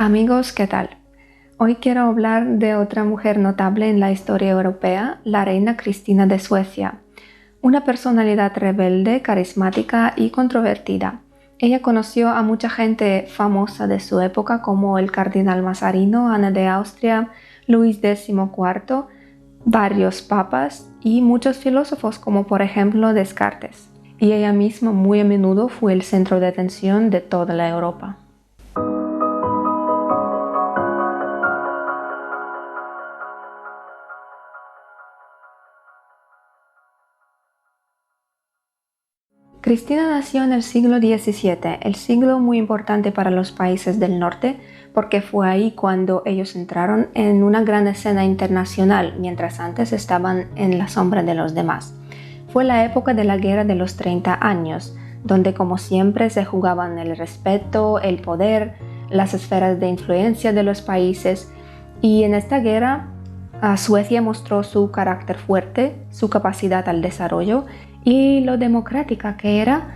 Amigos, ¿qué tal? Hoy quiero hablar de otra mujer notable en la historia europea, la reina Cristina de Suecia. Una personalidad rebelde, carismática y controvertida. Ella conoció a mucha gente famosa de su época como el cardenal Mazarino, Ana de Austria, Luis XIV, varios papas y muchos filósofos como por ejemplo Descartes. Y ella misma muy a menudo fue el centro de atención de toda la Europa. Cristina nació en el siglo XVII, el siglo muy importante para los países del norte, porque fue ahí cuando ellos entraron en una gran escena internacional, mientras antes estaban en la sombra de los demás. Fue la época de la Guerra de los 30 años, donde como siempre se jugaban el respeto, el poder, las esferas de influencia de los países, y en esta guerra Suecia mostró su carácter fuerte, su capacidad al desarrollo y lo democrática que era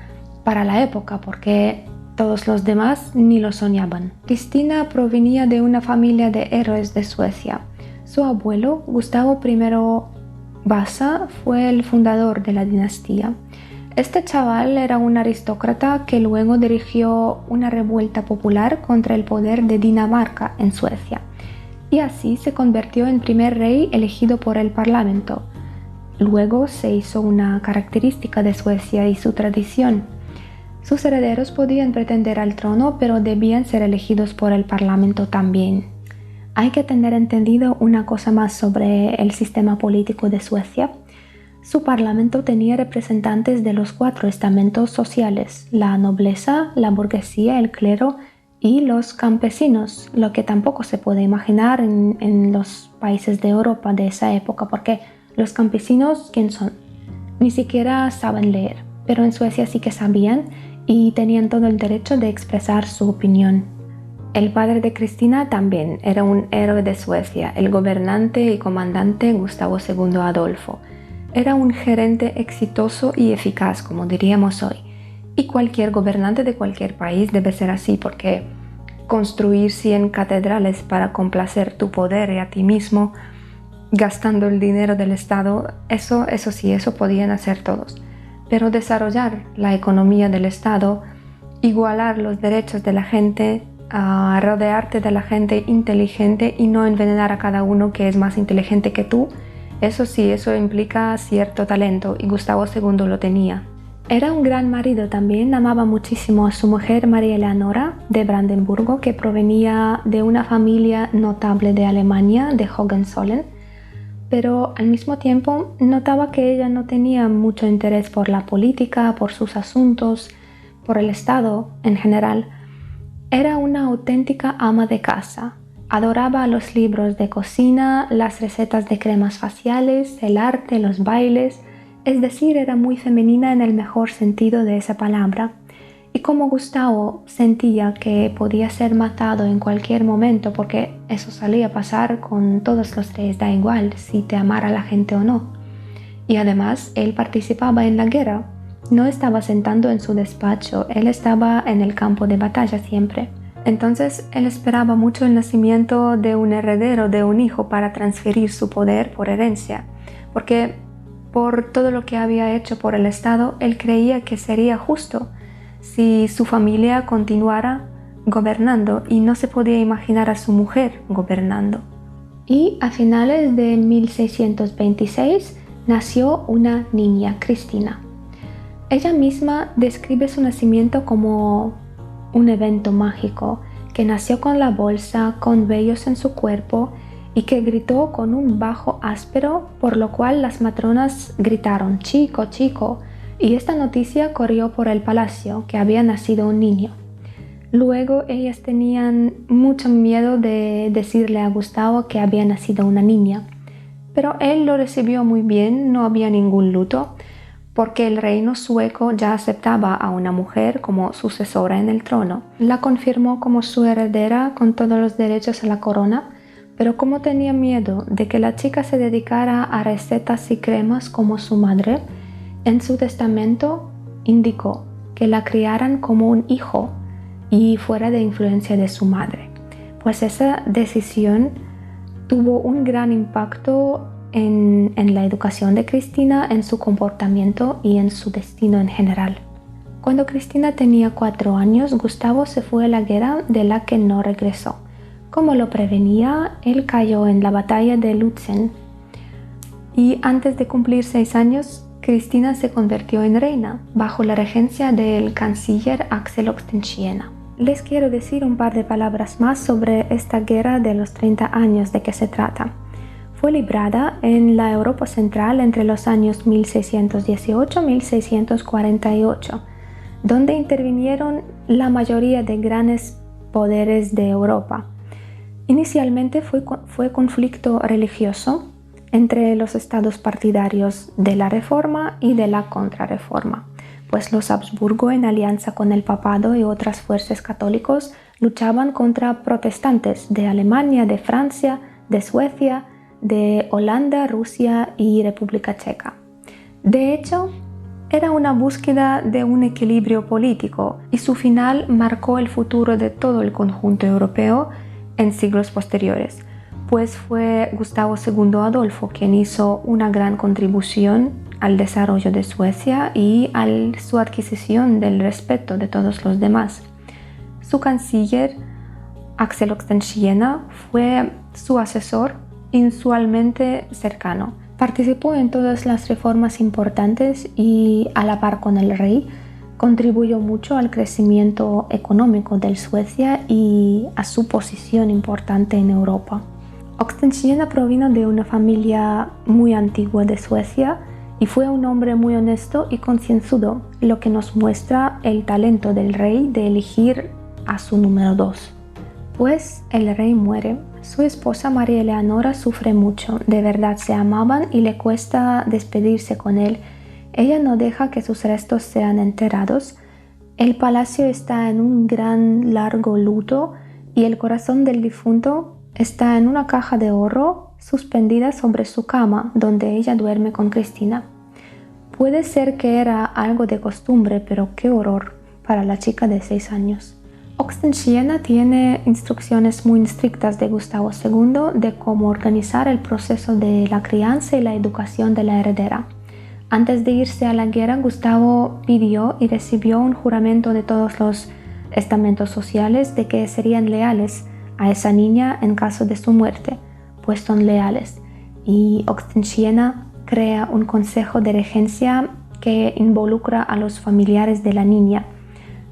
para la época, porque todos los demás ni lo soñaban. Cristina provenía de una familia de héroes de Suecia. Su abuelo, Gustavo I Vasa, fue el fundador de la dinastía. Este chaval era un aristócrata que luego dirigió una revuelta popular contra el poder de Dinamarca en Suecia, y así se convirtió en primer rey elegido por el parlamento. Luego se hizo una característica de Suecia y su tradición. Sus herederos podían pretender al trono, pero debían ser elegidos por el parlamento también. Hay que tener entendido una cosa más sobre el sistema político de Suecia. Su parlamento tenía representantes de los 4 estamentos sociales: la nobleza, la burguesía, el clero y los campesinos, lo que tampoco se puede imaginar en los países de Europa de esa época, porque los campesinos, ¿quién son? Ni siquiera saben leer, pero en Suecia sí que sabían y tenían todo el derecho de expresar su opinión. El padre de Cristina también era un héroe de Suecia, el gobernante y comandante Gustavo II Adolfo. Era un gerente exitoso y eficaz, como diríamos hoy. Y cualquier gobernante de cualquier país debe ser así, porque construir 100 catedrales para complacer tu poder y a ti mismo, gastando el dinero del Estado, eso podían hacer todos. Pero desarrollar la economía del Estado, igualar los derechos de la gente, rodearte de la gente inteligente y no envenenar a cada uno que es más inteligente que tú, eso implica cierto talento, y Gustavo II lo tenía. Era un gran marido también, amaba muchísimo a su mujer María Eleonora de Brandenburgo, que provenía de una familia notable de Alemania, de Hohenzollern, pero al mismo tiempo notaba que ella no tenía mucho interés por la política, por sus asuntos, por el Estado en general. Era una auténtica ama de casa. Adoraba los libros de cocina, las recetas de cremas faciales, el arte, los bailes. Es decir, era muy femenina en el mejor sentido de esa palabra. Y como Gustavo sentía que podía ser matado en cualquier momento, porque eso solía pasar con todos los reyes, da igual si te amara la gente o no. Y además, él participaba en la guerra. No estaba sentado en su despacho, él estaba en el campo de batalla siempre. Entonces, él esperaba mucho el nacimiento de un heredero, de un hijo, para transferir su poder por herencia, porque por todo lo que había hecho por el Estado, él creía que sería justo si su familia continuara gobernando, y no se podía imaginar a su mujer gobernando. Y a finales de 1626 nació una niña, Cristina. Ella misma describe su nacimiento como un evento mágico, que nació con la bolsa, con vellos en su cuerpo y que gritó con un bajo áspero, por lo cual las matronas gritaron «chico, chico», y esta noticia corrió por el palacio, que había nacido un niño. Luego ellas tenían mucho miedo de decirle a Gustavo que había nacido una niña, pero él lo recibió muy bien, no había ningún luto, porque el reino sueco ya aceptaba a una mujer como sucesora en el trono. La confirmó como su heredera con todos los derechos a la corona, pero como tenía miedo de que la chica se dedicara a recetas y cremas como su madre, en su testamento indicó que la criaran como un hijo y fuera de influencia de su madre. pues esa decisión tuvo un gran impacto en la educación de Cristina, en su comportamiento y en su destino en general. Cuando Cristina tenía 4 años, Gustavo se fue a la guerra de la que no regresó. Como lo prevenía, él cayó en la batalla de Lützen. Y antes de cumplir 6 años, Cristina se convirtió en reina, bajo la regencia del canciller Axel Oxenstierna. Les quiero decir un par de palabras más sobre esta guerra de los 30 años de que se trata. Fue librada en la Europa Central entre los años 1618 y 1648, donde intervinieron la mayoría de grandes poderes de Europa. Inicialmente fue conflicto religioso entre los estados partidarios de la Reforma y de la Contrarreforma, pues los Habsburgo, en alianza con el papado y otras fuerzas católicos, luchaban contra protestantes de Alemania, de Francia, de Suecia, de Holanda, Rusia y República Checa. De hecho, era una búsqueda de un equilibrio político y su final marcó el futuro de todo el conjunto europeo en siglos posteriores, pues fue Gustavo II Adolfo quien hizo una gran contribución al desarrollo de Suecia y a su adquisición del respeto de todos los demás. Su canciller, Axel Oxenstierna, fue su asesor inusualmente cercano. Participó en todas las reformas importantes y, a la par con el rey, contribuyó mucho al crecimiento económico de Suecia y a su posición importante en Europa. Oxenstierna provino de una familia muy antigua de Suecia y fue un hombre muy honesto y concienzudo, lo que nos muestra el talento del rey de elegir a su número 2. Pues el rey muere. Su esposa María Eleanora sufre mucho, de verdad se amaban y le cuesta despedirse con él. Ella no deja que sus restos sean enterrados. El palacio está en un gran largo luto y el corazón del difunto está en una caja de oro suspendida sobre su cama, donde ella duerme con Cristina. Puede ser que era algo de costumbre, pero qué horror para la chica de 6 años. Oxenstierna tiene instrucciones muy estrictas de Gustavo II de cómo organizar el proceso de la crianza y la educación de la heredera. Antes de irse a la guerra, Gustavo pidió y recibió un juramento de todos los estamentos sociales de que serían leales a esa niña en caso de su muerte, pues son leales. Y Oxenstierna crea un consejo de regencia que involucra a los familiares de la niña.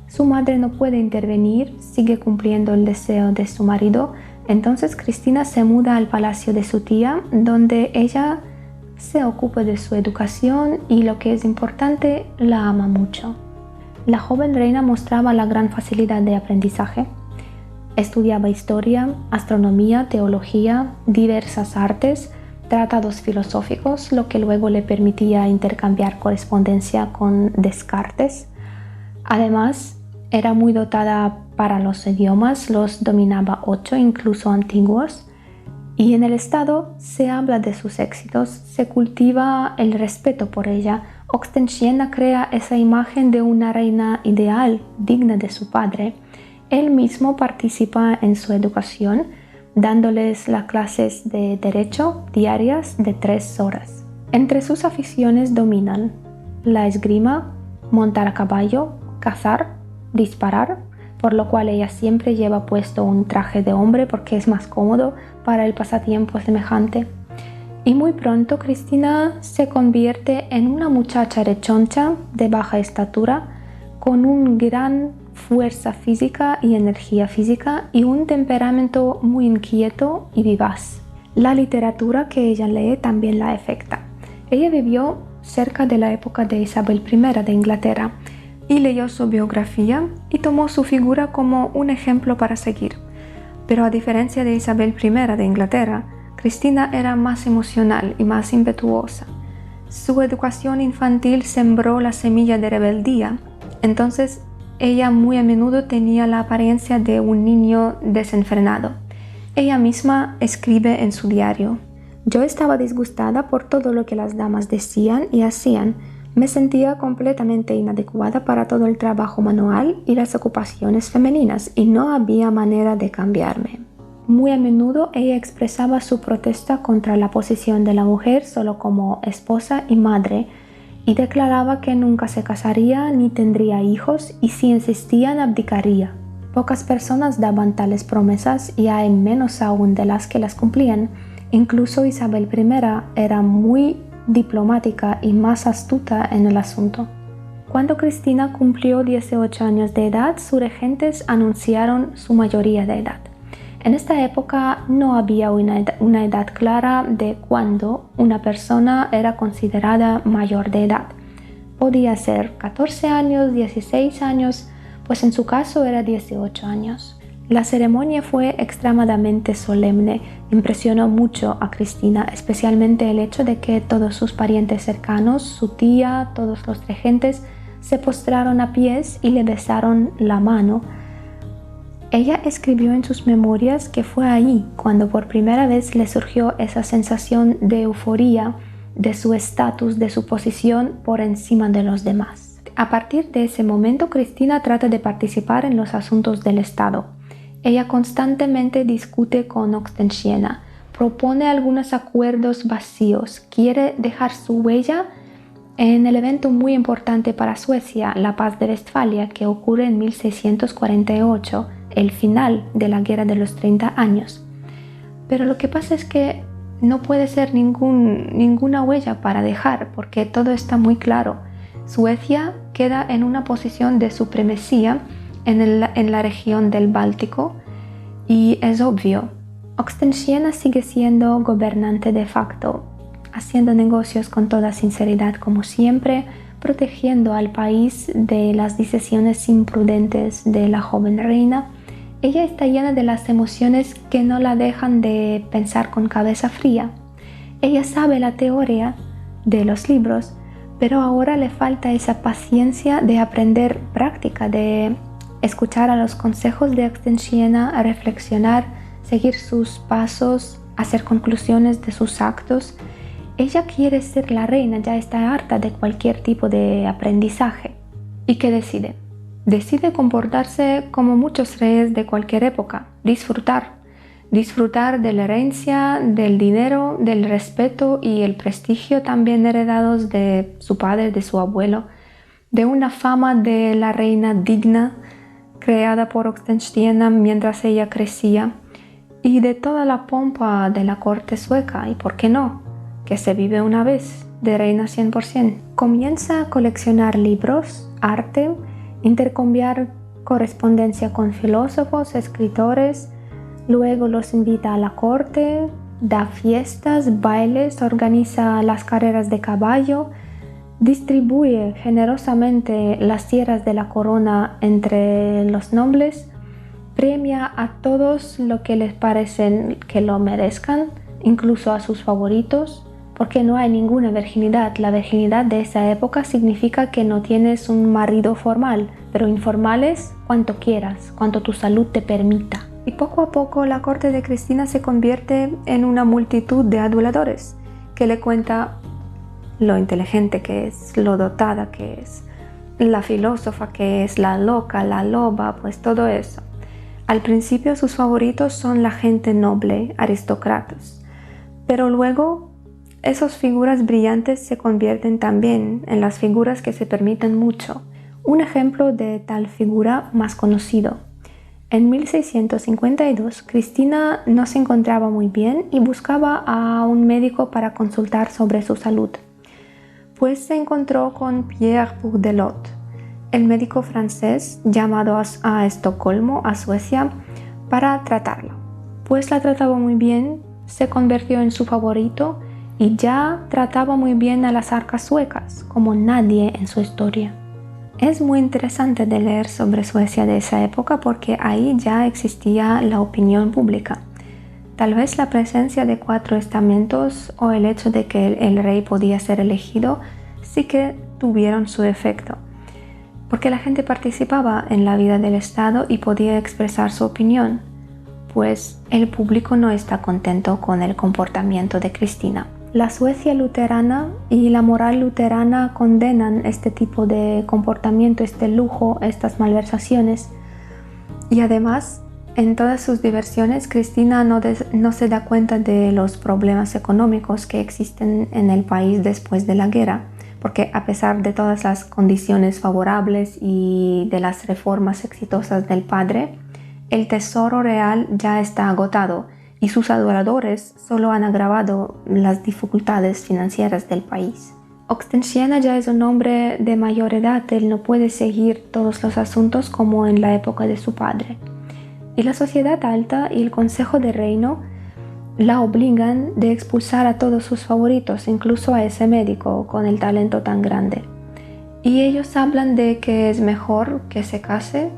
Su madre no puede intervenir, sigue cumpliendo el deseo de su marido, entonces Cristina se muda al palacio de su tía, donde ella se ocupa de su educación y, lo que es importante, la ama mucho. La joven reina mostraba la gran facilidad de aprendizaje. Estudiaba historia, astronomía, teología, diversas artes, tratados filosóficos, lo que luego le permitía intercambiar correspondencia con Descartes. Además, era muy dotada para los idiomas, los dominaba 8, incluso antiguos, y en el Estado se habla de sus éxitos, se cultiva el respeto por ella. Oxenstierna crea esa imagen de una reina ideal, digna de su padre. Él mismo participa en su educación, dándoles las clases de derecho diarias de 3 horas. Entre sus aficiones dominan la esgrima, montar a caballo, cazar, disparar, por lo cual ella siempre lleva puesto un traje de hombre porque es más cómodo para el pasatiempo semejante. Y muy pronto Cristina se convierte en una muchacha rechoncha de baja estatura, con una gran fuerza física y energía física y un temperamento muy inquieto y vivaz. La literatura que ella lee también la afecta. Ella vivió cerca de la época de Isabel I de Inglaterra y leyó su biografía y tomó su figura como un ejemplo para seguir. Pero a diferencia de Isabel I de Inglaterra, Cristina era más emocional y más impetuosa. Su educación infantil sembró la semilla de rebeldía, entonces ella muy a menudo tenía la apariencia de un niño desenfrenado. Ella misma escribe en su diario: «Yo estaba disgustada por todo lo que las damas decían y hacían. Me sentía completamente inadecuada para todo el trabajo manual y las ocupaciones femeninas y no había manera de cambiarme». Muy a menudo ella expresaba su protesta contra la posición de la mujer solo como esposa y madre, y declaraba que nunca se casaría ni tendría hijos, y si insistían abdicaría. Pocas personas daban tales promesas y hay menos aún de las que las cumplían. Incluso Isabel I era muy diplomática y más astuta en el asunto. Cuando Cristina cumplió 18 años de edad, sus regentes anunciaron su mayoría de edad. En esta época no había una edad clara de cuándo una persona era considerada mayor de edad. Podía ser 14 años, 16 años, pues en su caso era 18 años. La ceremonia fue extremadamente solemne, impresionó mucho a Cristina, especialmente el hecho de que todos sus parientes cercanos, su tía, todos los regentes, se postraron a pies y le besaron la mano. Ella escribió en sus memorias que fue ahí cuando por primera vez le surgió esa sensación de euforía, de su estatus, de su posición por encima de los demás. A partir de ese momento, Cristina trata de participar en los asuntos del Estado. Ella constantemente discute con Oxenstierna, propone algunos acuerdos vacíos, quiere dejar su huella en el evento muy importante para Suecia, la Paz de Westfalia, que ocurre en 1648, el final de la Guerra de los 30 años. Pero lo que pasa es que no puede ser ninguna huella para dejar, porque todo está muy claro. Suecia queda en una posición de supremacía en la región del Báltico y es obvio, Oxenstierna sigue siendo gobernante de facto, haciendo negocios con toda sinceridad como siempre, protegiendo al país de las decisiones imprudentes de la joven reina. Ella está llena de las emociones que no la dejan de pensar con cabeza fría. Ella sabe la teoría de los libros, pero ahora le falta esa paciencia de aprender práctica, de escuchar a los consejos de Oxenstierna, reflexionar, seguir sus pasos, hacer conclusiones de sus actos. Ella quiere ser la reina, ya está harta de cualquier tipo de aprendizaje. ¿Y qué decide? Decide comportarse como muchos reyes de cualquier época, disfrutar de la herencia, del dinero, del respeto y el prestigio también heredados de su padre, de su abuelo, de una fama de la reina digna creada por Oxenstierna mientras ella crecía y de toda la pompa de la corte sueca, y por qué no, que se vive una vez, de reina 100%. Comienza a coleccionar libros, arte, intercambiar correspondencia con filósofos, escritores, luego los invita a la corte, da fiestas, bailes, organiza las carreras de caballo, distribuye generosamente las tierras de la corona entre los nobles, premia a todos lo que les parecen que lo merezcan, incluso a sus favoritos, porque no hay ninguna virginidad. La virginidad de esa época significa que no tienes un marido formal, pero informales cuanto quieras, cuanto tu salud te permita. Y poco a poco la corte de Cristina se convierte en una multitud de aduladores que le cuenta lo inteligente que es, lo dotada que es, la filósofa que es, la loca, la loba, pues todo eso. Al principio sus favoritos son la gente noble, aristócratas, pero luego esas figuras brillantes se convierten también en las figuras que se permiten mucho. Un ejemplo de tal figura más conocido. En 1652, Cristina no se encontraba muy bien y buscaba a un médico para consultar sobre su salud. Pues se encontró con Pierre Bourdelot, el médico francés llamado a Estocolmo, a Suecia, para tratarla. Pues la trataba muy bien, se convirtió en su favorito y ya trataba muy bien a las arcas suecas, como nadie en su historia. Es muy interesante de leer sobre Suecia de esa época porque ahí ya existía la opinión pública. Tal vez la presencia de 4 estamentos o el hecho de que el rey podía ser elegido sí que tuvieron su efecto, porque la gente participaba en la vida del Estado y podía expresar su opinión, pues el público no está contento con el comportamiento de Cristina. La Suecia luterana y la moral luterana condenan este tipo de comportamiento, este lujo, estas malversaciones, y además En todas sus diversiones, Cristina no se da cuenta de los problemas económicos que existen en el país después de la guerra, porque a pesar de todas las condiciones favorables y de las reformas exitosas del padre, el tesoro real ya está agotado y sus adoradores solo han agravado las dificultades financieras del país. Oxenstierna ya es un hombre de mayor edad, él no puede seguir todos los asuntos como en la época de su padre. Y la sociedad alta y el consejo de reino la obligan de expulsar a todos sus favoritos, incluso a ese médico con el talento tan grande. Y ellos hablan de que es mejor que se case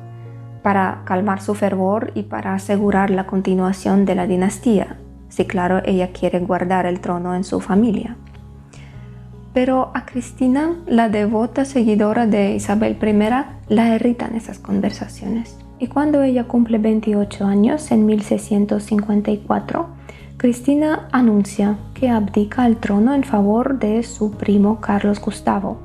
para calmar su fervor y para asegurar la continuación de la dinastía, si claro ella quiere guardar el trono en su familia. Pero a Cristina, la devota seguidora de Isabel I, la irritan esas conversaciones. Y cuando ella cumple 28 años, en 1654, Cristina anuncia que abdica el trono en favor de su primo Carlos Gustavo.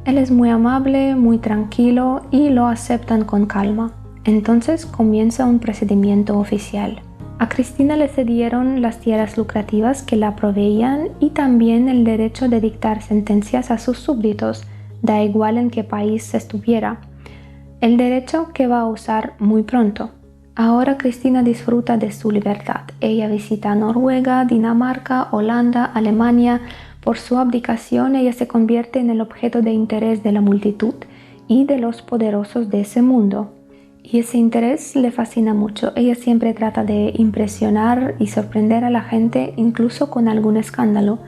Él es muy amable, muy tranquilo y lo aceptan con calma. Entonces comienza un procedimiento oficial. A Cristina le cedieron las tierras lucrativas que la proveían y también el derecho de dictar sentencias a sus súbditos, da igual en qué país estuviera. El derecho que va a usar muy pronto. Ahora Cristina disfruta de su libertad. Ella visita Noruega, Dinamarca, Holanda, Alemania. Por su abdicación ella se convierte en el objeto de interés de la multitud y de los poderosos de ese mundo. Y ese interés le fascina mucho. Ella siempre trata de impresionar y sorprender a la gente, incluso con algún escándalo.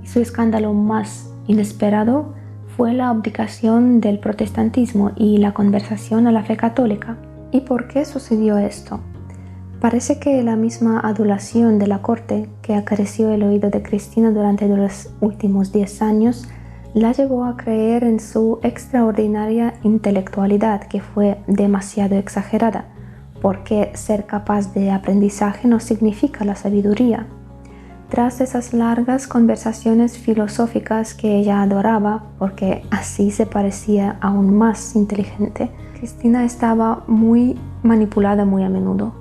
Y su escándalo más inesperado fue la abdicación del protestantismo y la conversión a la fe católica. ¿Y por qué sucedió esto? Parece que la misma adulación de la corte que acarició el oído de Cristina durante los últimos 10 años la llevó a creer en su extraordinaria intelectualidad, que fue demasiado exagerada, porque ser capaz de aprendizaje no significa la sabiduría. Tras esas largas conversaciones filosóficas que ella adoraba, porque así se parecía aún más inteligente, Cristina estaba muy manipulada muy a menudo.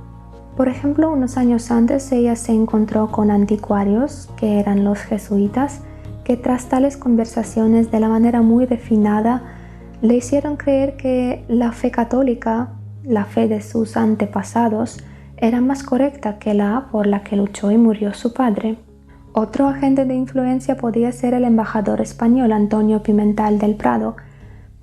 Por ejemplo, unos años antes ella se encontró con anticuarios, que eran los jesuitas, que tras tales conversaciones de la manera muy refinada le hicieron creer que la fe católica, la fe de sus antepasados, era más correcta que la por la que luchó y murió su padre. Otro agente de influencia podía ser el embajador español Antonio Pimental del Prado,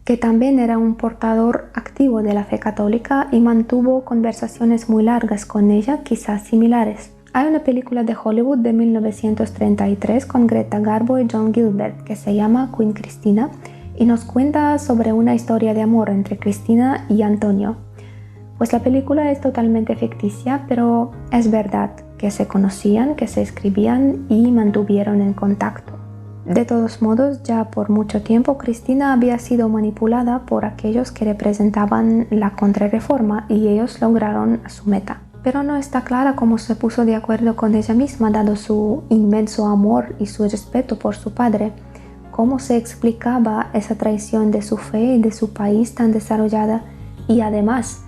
que también era un portador activo de la fe católica y mantuvo conversaciones muy largas con ella, quizás similares. Hay una película de Hollywood de 1933 con Greta Garbo y John Gilbert que se llama Queen Cristina y nos cuenta sobre una historia de amor entre Cristina y Antonio. Pues la película es totalmente ficticia, pero es verdad que se conocían, que se escribían y mantuvieron en contacto. De todos modos, ya por mucho tiempo Cristina había sido manipulada por aquellos que representaban la contrarreforma y ellos lograron su meta. Pero no está clara cómo se puso de acuerdo con ella misma, dado su inmenso amor y su respeto por su padre. Cómo se explicaba esa traición de su fe y de su país tan desarrollada, y además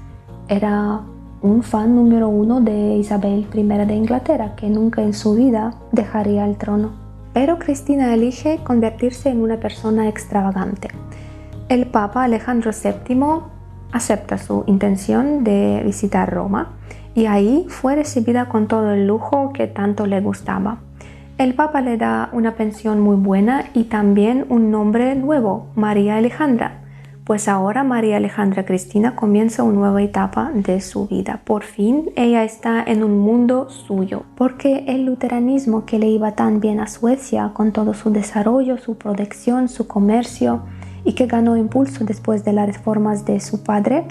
era un fan número 1 de Isabel I de Inglaterra, que nunca en su vida dejaría el trono. Pero Cristina elige convertirse en una persona extravagante. El Papa Alejandro VII acepta su intención de visitar Roma y ahí fue recibida con todo el lujo que tanto le gustaba. El Papa le da una pensión muy buena y también un nombre nuevo, María Alejandra. Pues ahora María Alejandra Cristina comienza una nueva etapa de su vida. Por fin ella está en un mundo suyo, porque el luteranismo que le iba tan bien a Suecia, con todo su desarrollo, su protección, su comercio, y que ganó impulso después de las reformas de su padre,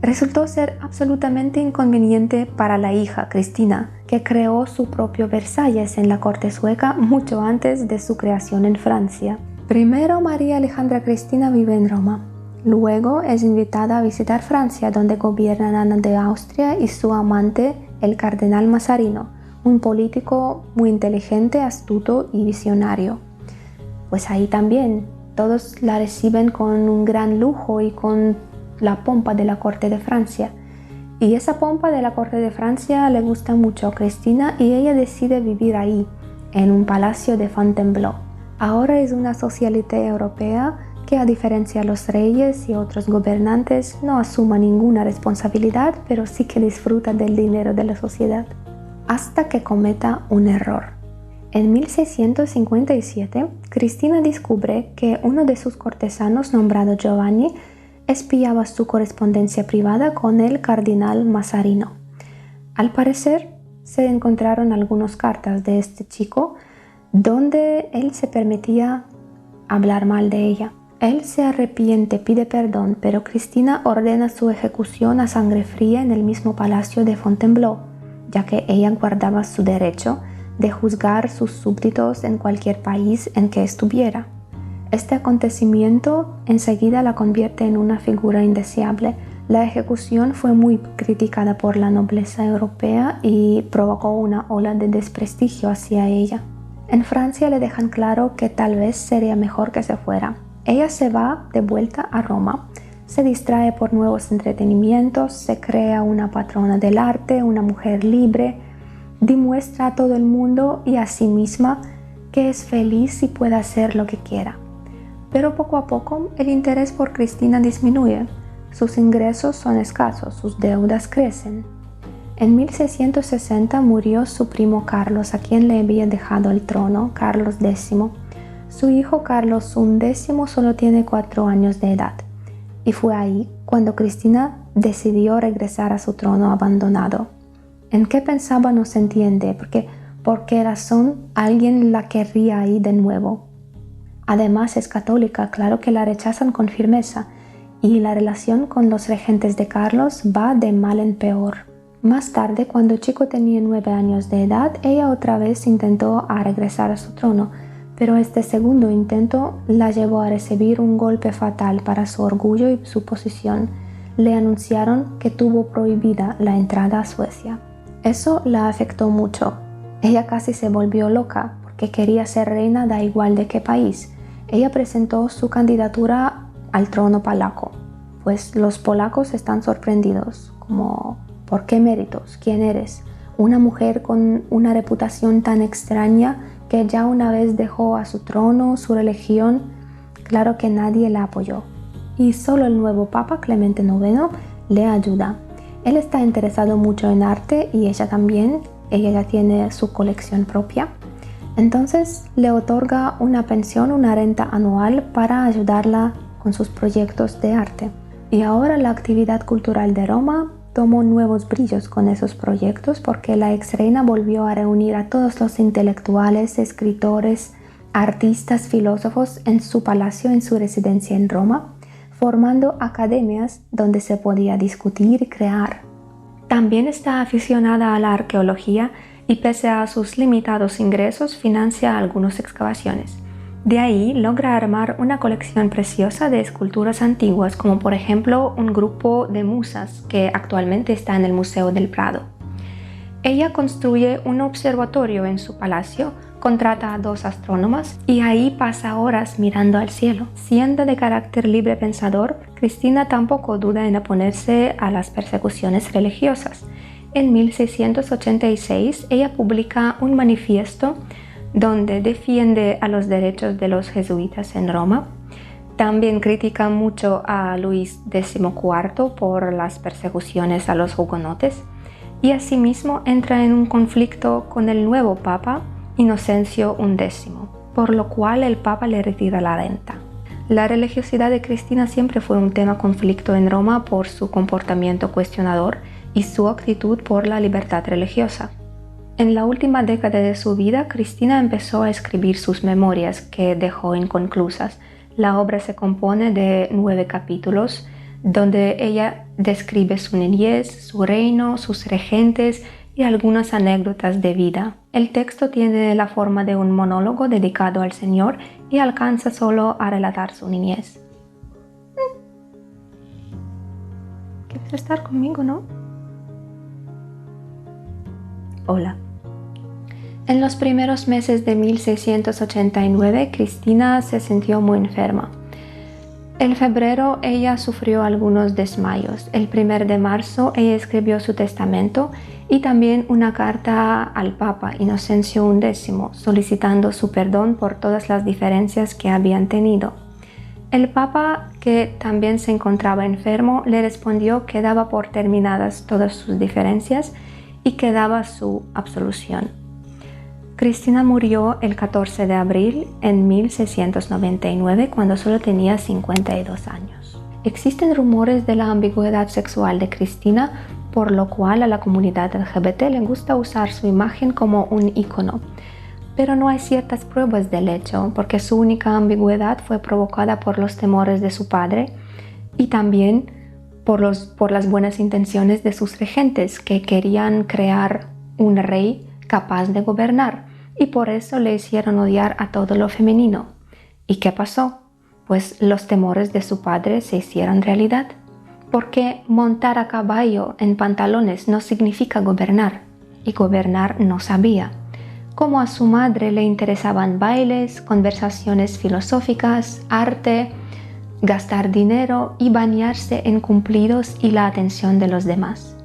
resultó ser absolutamente inconveniente para la hija Cristina, que creó su propio Versalles en la corte sueca mucho antes de su creación en Francia. Primero María Alejandra Cristina vive en Roma, luego es invitada a visitar Francia, donde gobiernan Ana de Austria y su amante, el cardenal Mazarino, un político muy inteligente, astuto y visionario. Pues ahí también todos la reciben con un gran lujo y con la pompa de la corte de Francia. Y esa pompa de la corte de Francia le gusta mucho a Cristina y ella decide vivir ahí, en un palacio de Fontainebleau. Ahora es una socialité europea que, a diferencia de los reyes y otros gobernantes, no asuma ninguna responsabilidad, pero sí que disfruta del dinero de la sociedad. Hasta que cometa un error. En 1657, Cristina descubre que uno de sus cortesanos, nombrado Giovanni, espiaba su correspondencia privada con el cardenal Mazarino. Al parecer, se encontraron algunas cartas de este chico donde él se permitía hablar mal de ella. Él se arrepiente, pide perdón, pero Cristina ordena su ejecución a sangre fría en el mismo palacio de Fontainebleau, ya que ella guardaba su derecho de juzgar sus súbditos en cualquier país en que estuviera. Este acontecimiento enseguida la convierte en una figura indeseable. La ejecución fue muy criticada por la nobleza europea y provocó una ola de desprestigio hacia ella. En Francia le dejan claro que tal vez sería mejor que se fuera. Ella se va de vuelta a Roma, se distrae por nuevos entretenimientos, se crea una patrona del arte, una mujer libre, demuestra a todo el mundo y a sí misma que es feliz y puede hacer lo que quiera. Pero poco a poco el interés por Cristina disminuye. Sus ingresos son escasos, sus deudas crecen. En 1660 murió su primo Carlos, a quien le había dejado el trono, Carlos X. Su hijo Carlos XI solo tiene 4 años de edad. Y fue ahí cuando Cristina decidió regresar a su trono abandonado. ¿En qué pensaba? No se entiende, porque ¿por qué razón alguien la querría ahí de nuevo? Además es católica, claro que la rechazan con firmeza, y la relación con los regentes de Carlos va de mal en peor. Más tarde, cuando el chico tenía 9 años de edad, ella otra vez intentó regresar a su trono, pero este segundo intento la llevó a recibir un golpe fatal para su orgullo y su posición. Le anunciaron que tuvo prohibida la entrada a Suecia. Eso la afectó mucho. Ella casi se volvió loca porque quería ser reina, da igual de qué país. Ella presentó su candidatura al trono polaco, pues los polacos están sorprendidos, como ¿por qué méritos? ¿Quién eres? Una mujer con una reputación tan extraña que ya una vez dejó a su trono, su religión. Claro que nadie la apoyó. Y solo el nuevo Papa Clemente IX le ayuda. Él está interesado mucho en arte y ella también. Ella ya tiene su colección propia. Entonces le otorga una pensión, una renta anual para ayudarla con sus proyectos de arte. Y ahora la actividad cultural de Roma tomó nuevos brillos con esos proyectos porque la ex reina volvió a reunir a todos los intelectuales, escritores, artistas, filósofos en su palacio, en su residencia en Roma, formando academias donde se podía discutir y crear. También está aficionada a la arqueología y pese a sus limitados ingresos financia algunas excavaciones. De ahí logra armar una colección preciosa de esculturas antiguas, como por ejemplo un grupo de musas que actualmente está en el Museo del Prado. Ella construye un observatorio en su palacio, contrata a 2 astrónomas y ahí pasa horas mirando al cielo. Siendo de carácter libre pensador, Cristina tampoco duda en oponerse a las persecuciones religiosas. En 1686 ella publica un manifiesto donde defiende a los derechos de los jesuitas en Roma. También critica mucho a Luis XIV por las persecuciones a los hugonotes y asimismo entra en un conflicto con el nuevo Papa Inocencio X, por lo cual el Papa le retira la renta. La religiosidad de Cristina siempre fue un tema conflicto en Roma por su comportamiento cuestionador y su actitud por la libertad religiosa. En la última década de su vida, Cristina empezó a escribir sus memorias que dejó inconclusas. La obra se compone de 9 capítulos, donde ella describe su niñez, su reino, sus regentes y algunas anécdotas de vida. El texto tiene la forma de un monólogo dedicado al Señor y alcanza solo a relatar su niñez. ¿Quieres estar conmigo, no? Hola. En los primeros meses de 1689, Cristina se sintió muy enferma. En febrero ella sufrió algunos desmayos. El 1 de marzo ella escribió su testamento y también una carta al Papa Inocencio X solicitando su perdón por todas las diferencias que habían tenido. El Papa, que también se encontraba enfermo, le respondió que daba por terminadas todas sus diferencias y que daba su absolución. Cristina murió el 14 de abril en 1699 cuando solo tenía 52 años. Existen rumores de la ambigüedad sexual de Cristina, por lo cual a la comunidad LGBT le gusta usar su imagen como un ícono. Pero no hay ciertas pruebas del hecho, porque su única ambigüedad fue provocada por los temores de su padre y también por las buenas intenciones de sus regentes, que querían crear un rey capaz de gobernar, y por eso le hicieron odiar a todo lo femenino. ¿Y qué pasó? Pues los temores de su padre se hicieron realidad, porque montar a caballo en pantalones no significa gobernar, y gobernar no sabía. Como a su madre le interesaban bailes, conversaciones filosóficas, arte, gastar dinero y bañarse en cumplidos y la atención de los demás.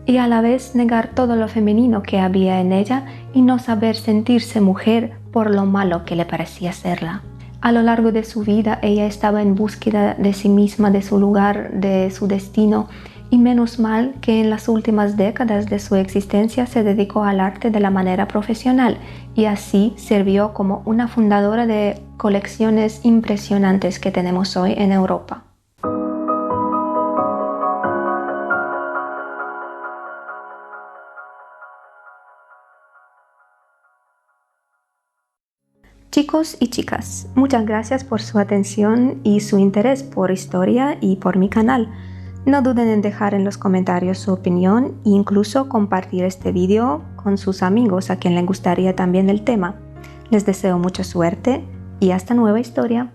Y a la vez negar todo lo femenino que había en ella y no saber sentirse mujer por lo malo que le parecía serla. A lo largo de su vida ella estaba en búsqueda de sí misma, de su lugar, de su destino, y menos mal que en las últimas décadas de su existencia se dedicó al arte de la manera profesional y así sirvió como una fundadora de colecciones impresionantes que tenemos hoy en Europa. Chicos y chicas, muchas gracias por su atención y su interés por historia y por mi canal. No duden en dejar en los comentarios su opinión e incluso compartir este video con sus amigos a quien le gustaría también el tema. Les deseo mucha suerte y hasta nueva historia.